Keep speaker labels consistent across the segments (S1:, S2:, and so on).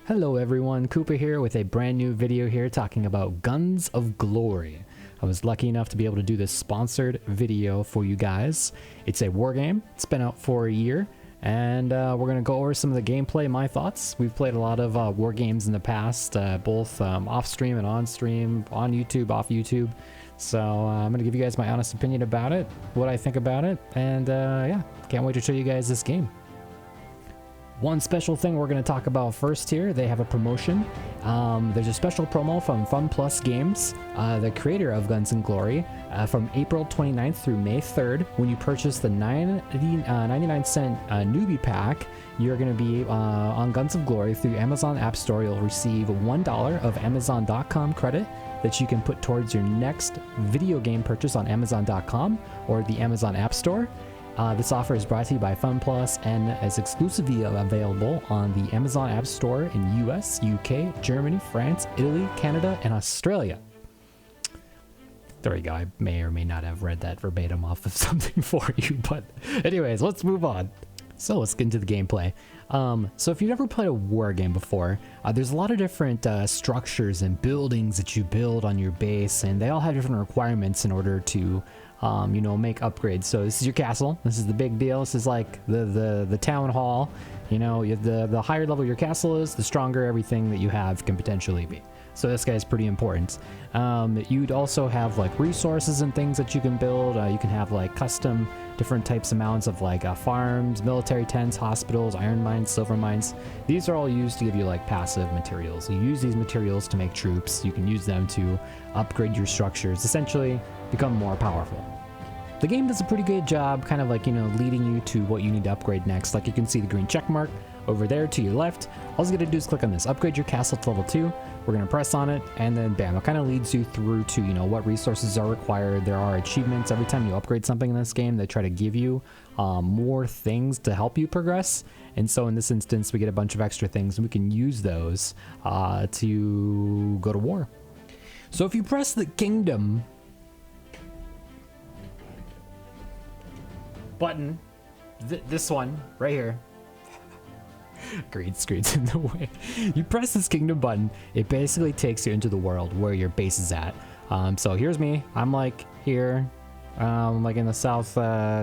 S1: Hello everyone, Koopa here with a brand new video here talking about Guns of Glory. I was lucky enough to be able to do this sponsored video for you guys. It's a war game. It's been out for a year, and we're going to go over some of the gameplay, my thoughts. We've played a lot of war games in the past, both off-stream and on-stream, on YouTube, off YouTube. So I'm going to give you guys my honest opinion about it, what I think about it, and yeah, can't wait to show you guys this game. One special thing we're going to talk about first here, they have a promotion. There's a special promo from Fun Plus Games, the creator of Guns and Glory, from April 29th through May 3rd. When you purchase the 99-cent newbie pack, you're going to be on Guns of Glory through Amazon App Store. You'll receive $1 of Amazon.com credit that you can put towards your next video game purchase on Amazon.com or the Amazon App Store. This offer is brought to you by FunPlus and is exclusively available on the Amazon App Store in US, UK, Germany, France, Italy, Canada, and Australia. There we go. I may or may not have read that verbatim off of something for you, but anyways, let's move on. So let's get into the gameplay. So if you've never played a war game before, there's a lot of different structures and buildings that you build on your base, and they all have different requirements in order to you know, make upgrades. So this is your castle. This is the big deal. This is like the town hall. You know, the higher level your castle is, the stronger everything that you have can potentially be. So this guy is pretty important. You'd also have like resources and things that you can build. You can have like custom different types of mounts of like farms, military tents, hospitals, iron mines, silver mines. These are all used to give you like passive materials. You use these materials to make troops. You can use them to upgrade your structures, essentially become more powerful. The game does a pretty good job kind of like, you know, leading you to what you need to upgrade next. Like you can see the green check mark over there to your left. All you gotta do is click on this, upgrade your castle to level 2. We're gonna press on it, and then bam, it kind of leads you through to, you know, what resources are required. There are achievements every time you upgrade something in this game. They try to give you more things to help you progress. And so in this instance, we get a bunch of extra things, and we can use those to go to war. So if you press the kingdom button, this one right here, green screen's in the way. You press this kingdom button, it basically takes you into the world where your base is at. So here's me. I'm like here, like in the south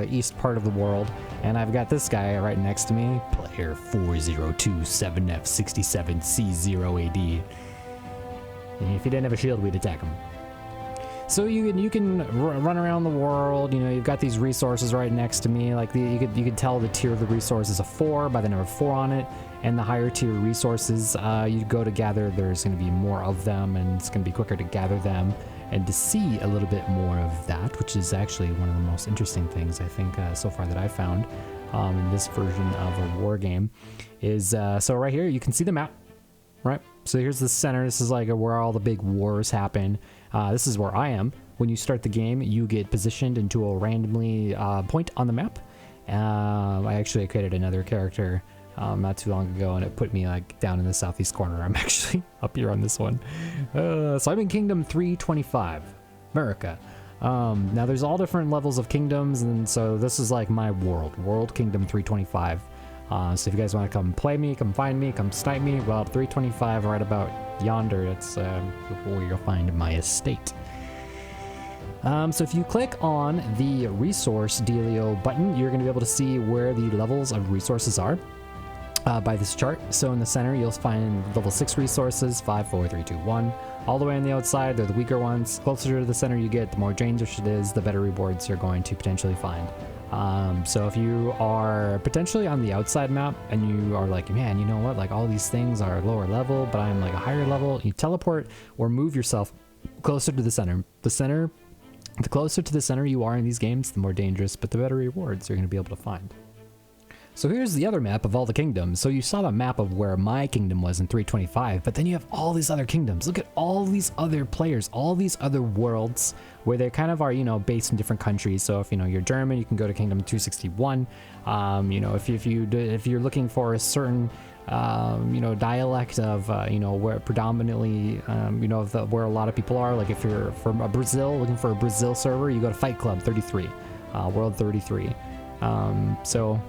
S1: east part of the world, and I've got this guy right next to me, player 4027F67C0AD. And if he didn't have a shield, we'd attack him. So you can run around the world. You know, you've got these resources right next to me. Like you could tell the tier of the resource is a 4 by the number 4 on it, and the higher tier resources you go to gather, there's going to be more of them, and it's going to be quicker to gather them and to see a little bit more of that, which is actually one of the most interesting things I think so far that I found in this version of a war game. Is so right here you can see the map, right? So here's the center. This is like where all the big wars happen. This is where I am. When you start the game, you get positioned into a randomly point on the map. I actually created another character not too long ago, and it put me like down in the southeast corner. I'm actually up here on this one. So I'm in Kingdom 325, America. Now there's all different levels of kingdoms, and so this is like my world Kingdom 325. So if you guys want to come play me, come find me, come snipe me, well, 325 right about yonder, it's where you'll find my estate. So if you click on the resource dealio button, you're going to be able to see where the levels of resources are by this chart. So in the center, you'll find level 6 resources, 5, 4, 3, 2, 1. All the way on the outside, they're the weaker ones. Closer to the center you get, the more dangerous it is, the better rewards you're going to potentially find. So if you are potentially on the outside map and you are like, man, you know what, like all these things are lower level, but I'm like a higher level, you teleport or move yourself closer to the center. The closer to the center you are in these games, the more dangerous, but the better rewards you're going to be able to find. So here's the other map of all the kingdoms. So you saw the map of where my kingdom was in 325, but then you have all these other kingdoms. Look at all these other players, all these other worlds where they kind of are, you know, based in different countries. So if, you know, you're German, you can go to Kingdom 261. You know, if you're looking for a certain, you know, dialect of, you know, where predominantly, you know, where a lot of people are, like if you're from Brazil, looking for a Brazil server, you go to Fight Club 33, World 33. So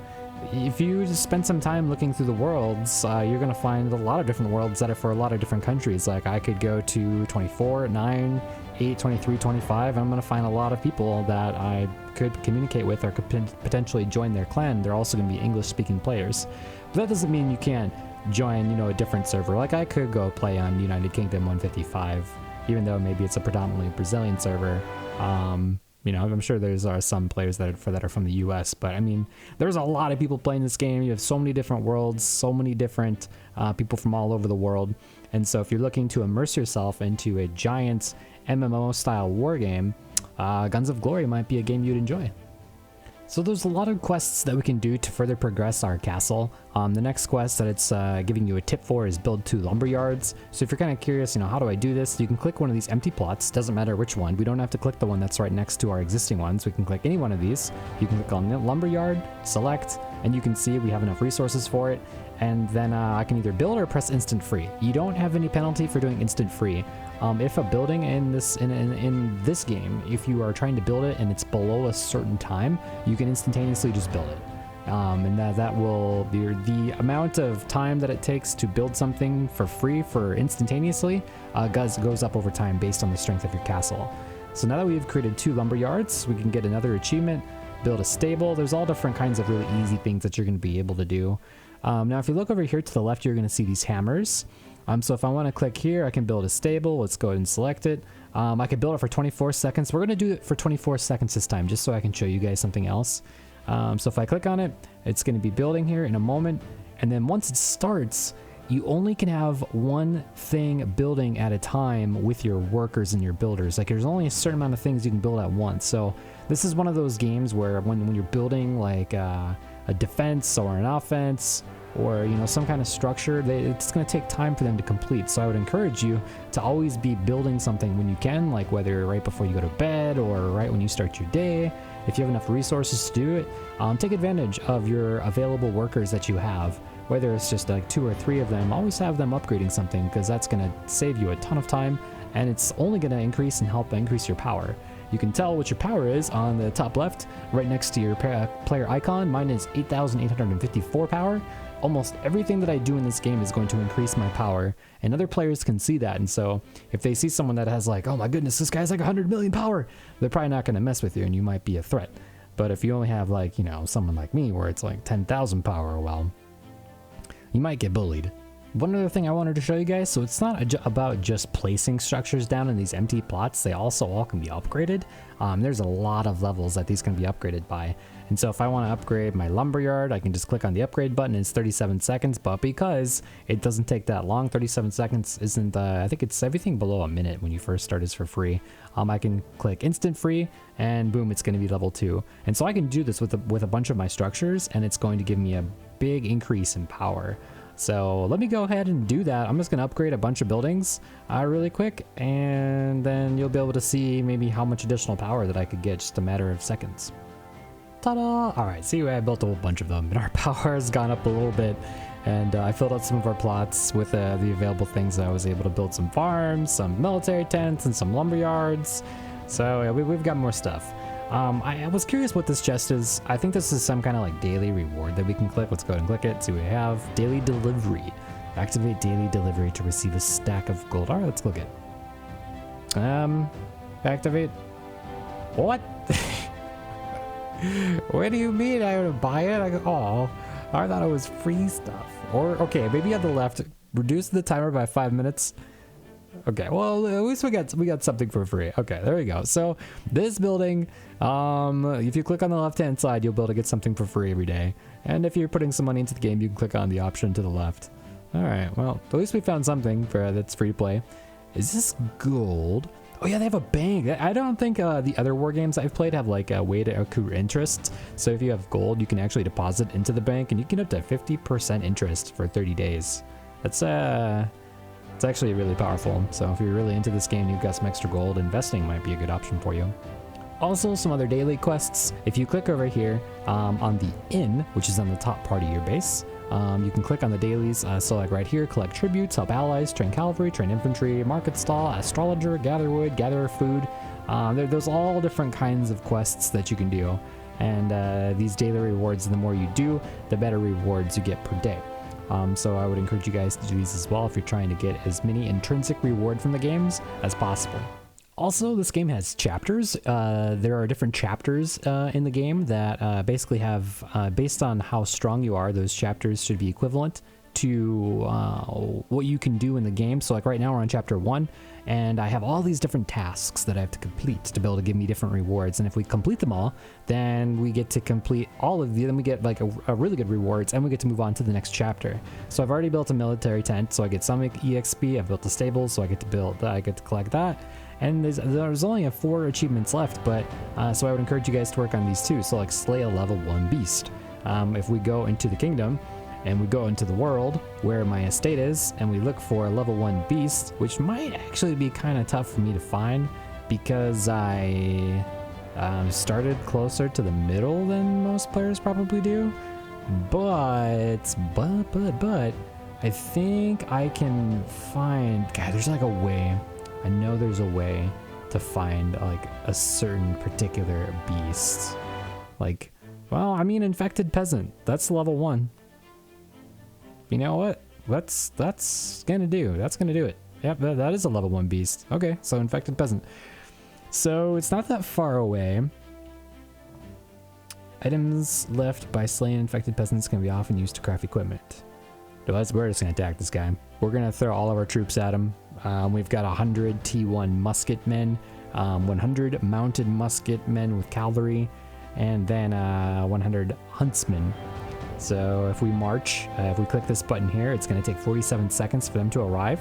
S1: if you just spend some time looking through the worlds, you're going to find a lot of different worlds that are for a lot of different countries. Like I could go to 24, 9, 8, 23, 25. I'm going to find a lot of people that I could communicate with or could potentially join their clan. They're also going to be English speaking players. But that doesn't mean you can't join, you know, a different server. Like I could go play on United Kingdom 155, even though maybe it's a predominantly Brazilian server. You know, I'm sure there's some players that are from the US, but I mean, there's a lot of people playing this game. You have so many different worlds, so many different people from all over the world. And so if you're looking to immerse yourself into a giant MMO style war game, Guns of Glory might be a game you'd enjoy. So there's a lot of quests that we can do to further progress our castle. The next quest that it's giving you a tip for is build 2 lumber yards. So if you're kind of curious, you know, how do I do this? You can click one of these empty plots. Doesn't matter which one. We don't have to click the one that's right next to our existing ones. We can click any one of these. You can click on the lumber yard, select, and you can see we have enough resources for it. And then I can either build or press instant free. You don't have any penalty for doing instant free. If a building in this game, if you are trying to build it and it's below a certain time, you can instantaneously just build it. And that will be the amount of time that it takes to build something for free for instantaneously goes up over time based on the strength of your castle. So now that we've created 2 lumber yards, we can get another achievement, build a stable. There's all different kinds of really easy things that you're going to be able to do. Now if you look over here to the left, you're going to see these hammers. So if I want to click here, I can build a stable. Let's go ahead and select it. I can build it for 24 seconds. We're going to do it for 24 seconds this time, just so I can show you guys something else. So if I click on it, it's going to be building here in a moment. And then once it starts, you only can have one thing building at a time with your workers and your builders. Like there's only a certain amount of things you can build at once. So this is one of those games where when you're building like a defense or an offense, or you know, some kind of structure, it's going to take time for them to complete. So I would encourage you to always be building something when you can, like whether right before you go to bed or right when you start your day. If you have enough resources to do it, take advantage of your available workers that you have. Whether it's just like 2 or 3 of them, always have them upgrading something, because that's going to save you a ton of time, and it's only going to increase and help increase your power. You can tell what your power is on the top left, right next to your player icon. Mine is 8,854 power. Almost everything that I do in this game is going to increase my power, and other players can see that. And so if they see someone that has like, oh my goodness, this guy's like 100 million power, they're probably not going to mess with you, and you might be a threat. But if you only have like, you know, someone like me where it's like 10,000 power, well, you might get bullied. One other thing I wanted to show you guys, so it's not about just placing structures down in these empty plots. They also all can be upgraded. There's a lot of levels that these can be upgraded by. And so if I want to upgrade my lumberyard, I can just click on the upgrade button. It's 37 seconds, but because it doesn't take that long, 37 seconds isn't, I think it's everything below a minute when you first start is for free. I can click instant free and boom, it's going to be level 2. And so I can do this with a bunch of my structures, and it's going to give me a big increase in power. So let me go ahead and do that. I'm just going to upgrade a bunch of buildings really quick, and then you'll be able to see maybe how much additional power that I could get just a matter of seconds. Ta-da! Alright, see, I built a whole bunch of them, and our power has gone up a little bit, and I filled out some of our plots with the available things. I was able to build some farms, some military tents, and some lumber yards. So yeah, we've got more stuff. I was curious what this chest is. I think this is some kind of like daily reward that we can click. Let's go ahead and click it. See what we have. Daily delivery. Activate daily delivery to receive a stack of gold. Alright, let's click it. Activate. What? What do you mean I would buy it? I go, oh, I thought it was free stuff. Or, okay, maybe on the left, reduce the timer by 5 minutes. Okay, well, at least we got something for free. Okay, there we go. So this building, if you click on the left-hand side, you'll be able to get something for free every day. And if you're putting some money into the game, you can click on the option to the left. All right, well, at least we found something that's free to play. Is this gold? Oh yeah, they have a bank. I don't think the other war games I've played have like a way to accrue interest. So if you have gold, you can actually deposit into the bank, and you can get up to 50% interest for 30 days. That's it's actually really powerful. So if you're really into this game and you've got some extra gold, investing might be a good option for you. Also, some other daily quests. If you click over here on the inn, which is on the top part of your base, you can click on the dailies. So like right here, collect tributes, help allies, train cavalry, train infantry, market stall, astrologer, gather wood, gather food. There's all different kinds of quests that you can do. And these daily rewards, the more you do, the better rewards you get per day. So I would encourage you guys to do these as well if you're trying to get as many intrinsic reward from the games as possible. Also, this game has chapters. There are different chapters in the game that basically have, based on how strong you are, those chapters should be equivalent to what you can do in the game. So like right now we're on chapter 1, and I have all these different tasks that I have to complete to be able to give me different rewards. And if we complete them all, then we get to complete all of them. Then we get like a really good rewards, and we get to move on to the next chapter. So I've already built a military tent, so I get some EXP. I've built a stable, so I get to collect that. And there's only 4 achievements left, but so I would encourage you guys to work on these too. So like slay a level 1 beast. If we go into the kingdom and we go into the world where my estate is, and we look for a level 1 beast, which might actually be kind of tough for me to find because I started closer to the middle than most players probably do. But I think I can find, God, there's like a way. I know there's a way to find like a certain particular beast. Like, well, I mean, infected peasant, that's level 1. You know what? That's gonna do. That's gonna do it. Yep, that is a level 1 beast. Okay, so infected peasant. So it's not that far away. Items left by slaying infected peasants can be often used to craft equipment. We're just gonna attack this guy. We're gonna throw all of our troops at him. We've got 100 T1 musket men, 100 mounted musket men with cavalry, and then 100 huntsmen. So if we march, if we click this button here, it's going to take 47 seconds for them to arrive.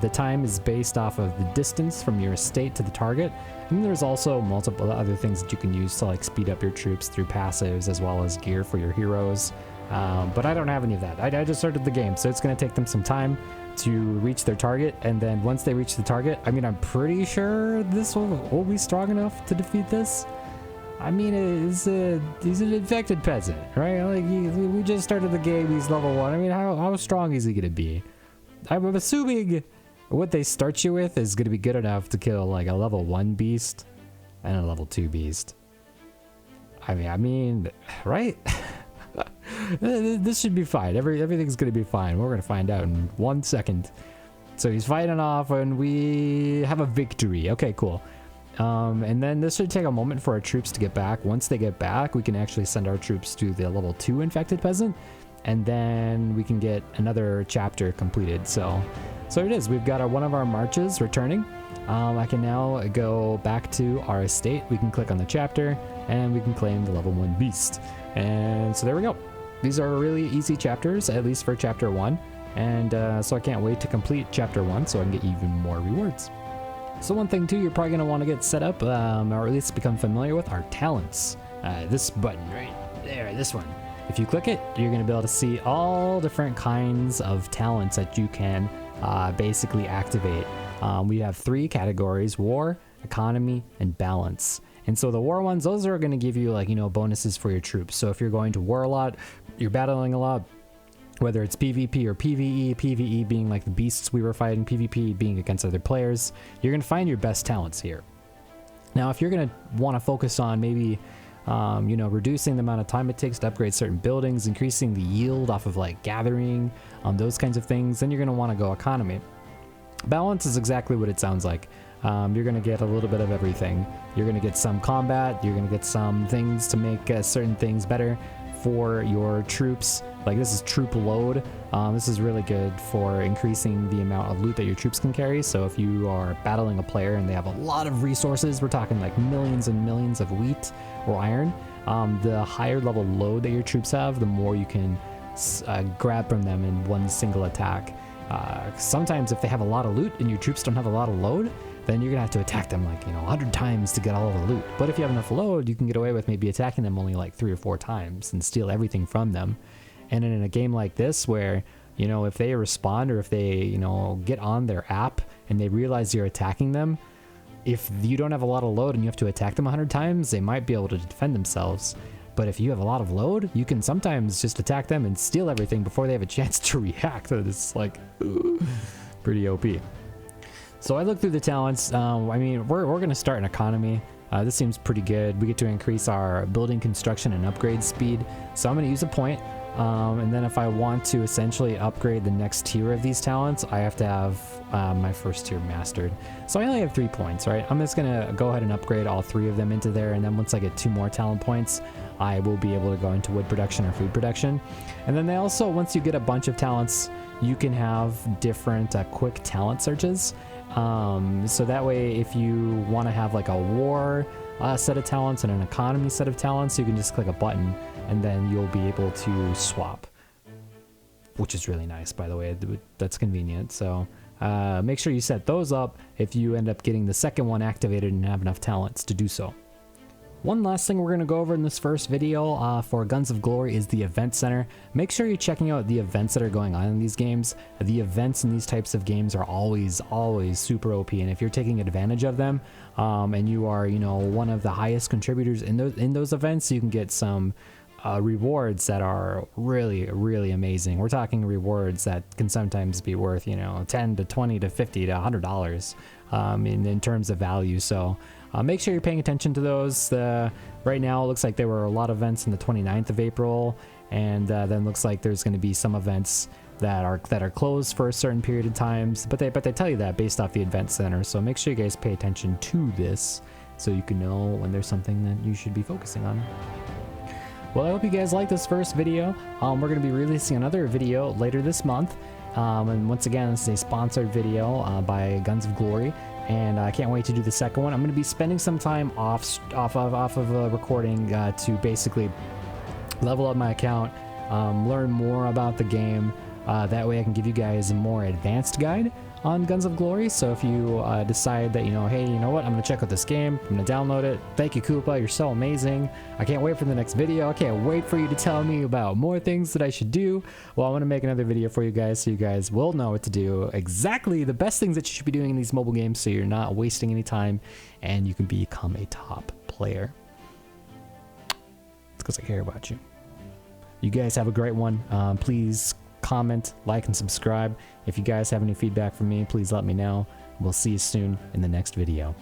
S1: The time is based off of the distance from your estate to the target. And there's also multiple other things that you can use to like speed up your troops through passives as well as gear for your heroes. But I don't have any of that. I just started the game, so it's going to take them some time to reach their target. And then once they reach the target, I mean, I'm pretty sure this will be strong enough to defeat this. I mean, he's an infected peasant, right? Like, we just started the game, he's level 1. I mean, how strong is he going to be? I'm assuming what they start you with is going to be good enough to kill, like, a level 1 beast and a level 2 beast. I mean, right? This should be fine. Everything's going to be fine. We're going to find out in 1 second. So he's fighting off, and we have a victory. Okay, cool. And then this should take a moment for our troops to get back. Once they get back, we can actually send our troops to the level 2 infected peasant, and then we can get another chapter completed. So it is. We've got one of our marches returning. I can now go back to our estate. We can click on the chapter, and we can claim the level 1 beast. And so there we go. These are really easy chapters, at least for chapter 1. And so I can't wait to complete chapter 1 so I can get even more rewards. So one thing too, you're probably going to want to get set up, or at least become familiar with, our talents. This button right there, this one. If you click it, you're going to be able to see all different kinds of talents that you can basically activate. We have 3 categories: war, economy, and balance. And so the war ones, those are going to give you, like, you know, bonuses for your troops. So if you're going to war a lot, you're battling a lot, whether it's PvP or PvE, PvE being like the beasts we were fighting, PvP being against other players, you're going to find your best talents here. Now, if you're going to want to focus on maybe, you know, reducing the amount of time it takes to upgrade certain buildings, increasing the yield off of like gathering, those kinds of things, then you're going to want to go economy. Balance is exactly what it sounds like. You're going to get a little bit of everything. You're going to get some combat, you're going to get some things to make certain things better for your troops. Like, this is troop load. This is really good for increasing the amount of loot that your troops can carry. So if you are battling a player and they have a lot of resources, we're talking like millions and millions of wheat or iron, the higher level load that your troops have, the more you can grab from them in one single attack. Sometimes if they have a lot of loot and your troops don't have a lot of load, then you're gonna have to attack them like, you know, 100 times to get all of the loot. But if you have enough load, you can get away with maybe attacking them only like 3 or 4 times and steal everything from them. And in a game like this where, you know, if they respond or if they, you know, get on their app and they realize you're attacking them, if you don't have a lot of load and you have to attack them 100 times, they might be able to defend themselves. But if you have a lot of load, you can sometimes just attack them and steal everything before they have a chance to react. It's like pretty OP. So I looked through the talents. I mean, we're going to start an economy. This seems pretty good. We get to increase our building construction and upgrade speed. So I'm going to use a point. And then if I want to essentially upgrade the next tier of these talents, I have to have my first tier mastered. So I only have 3 points, right? I'm just going to go ahead and upgrade all 3 of them into there. And then once I get 2 more talent points, I will be able to go into wood production or food production. And then they also, once you get a bunch of talents, you can have different quick talent searches. So that way, if you want to have like a war set of talents and an economy set of talents, you can just click a button and then you'll be able to swap, which is really nice, by the way. That's convenient. So make sure you set those up if you end up getting the second one activated and have enough talents to do so. One last thing we're going to go over in this first video for Guns of Glory is the event center. Make sure you're checking out the events that are going on in these games. The events in these types of games are always super OP, and if you're taking advantage of them and you are, you know, one of the highest contributors in those events, you can get some rewards that are really amazing. We're talking rewards that can sometimes be worth, you know, 10 to 20 to 50 to $100 in terms of value. So make sure you're paying attention to those. Right now it looks like there were a lot of events on the 29th of April, and then looks like there's going to be some events that are closed for a certain period of times, but they tell you that based off the event center. So make sure you guys pay attention to this so you can know when there's something that you should be focusing on. Well, I hope you guys like this first video. We're going to be releasing another video later this month. And once again, this is a sponsored video by Guns of Glory, and I can't wait to do the second one. I'm going to be spending some time off of recording to basically level up my account, learn more about the game. That way I can give you guys a more advanced guide on Guns of Glory. So if you decide that, you know, hey, you know what, I'm gonna check out this game, I'm gonna download it. Thank you, Koopa, you're so amazing. I can't wait for the next video. I can't wait for you to tell me about more things that I should do. Well, I'm gonna make another video for you guys so you guys will know what to do, exactly the best things that you should be doing in these mobile games, so you're not wasting any time and you can become a top player. It's because I care about you. You guys have a great one. Please comment, like, and subscribe. If you guys have any feedback from me, please let me know. We'll see you soon in the next video.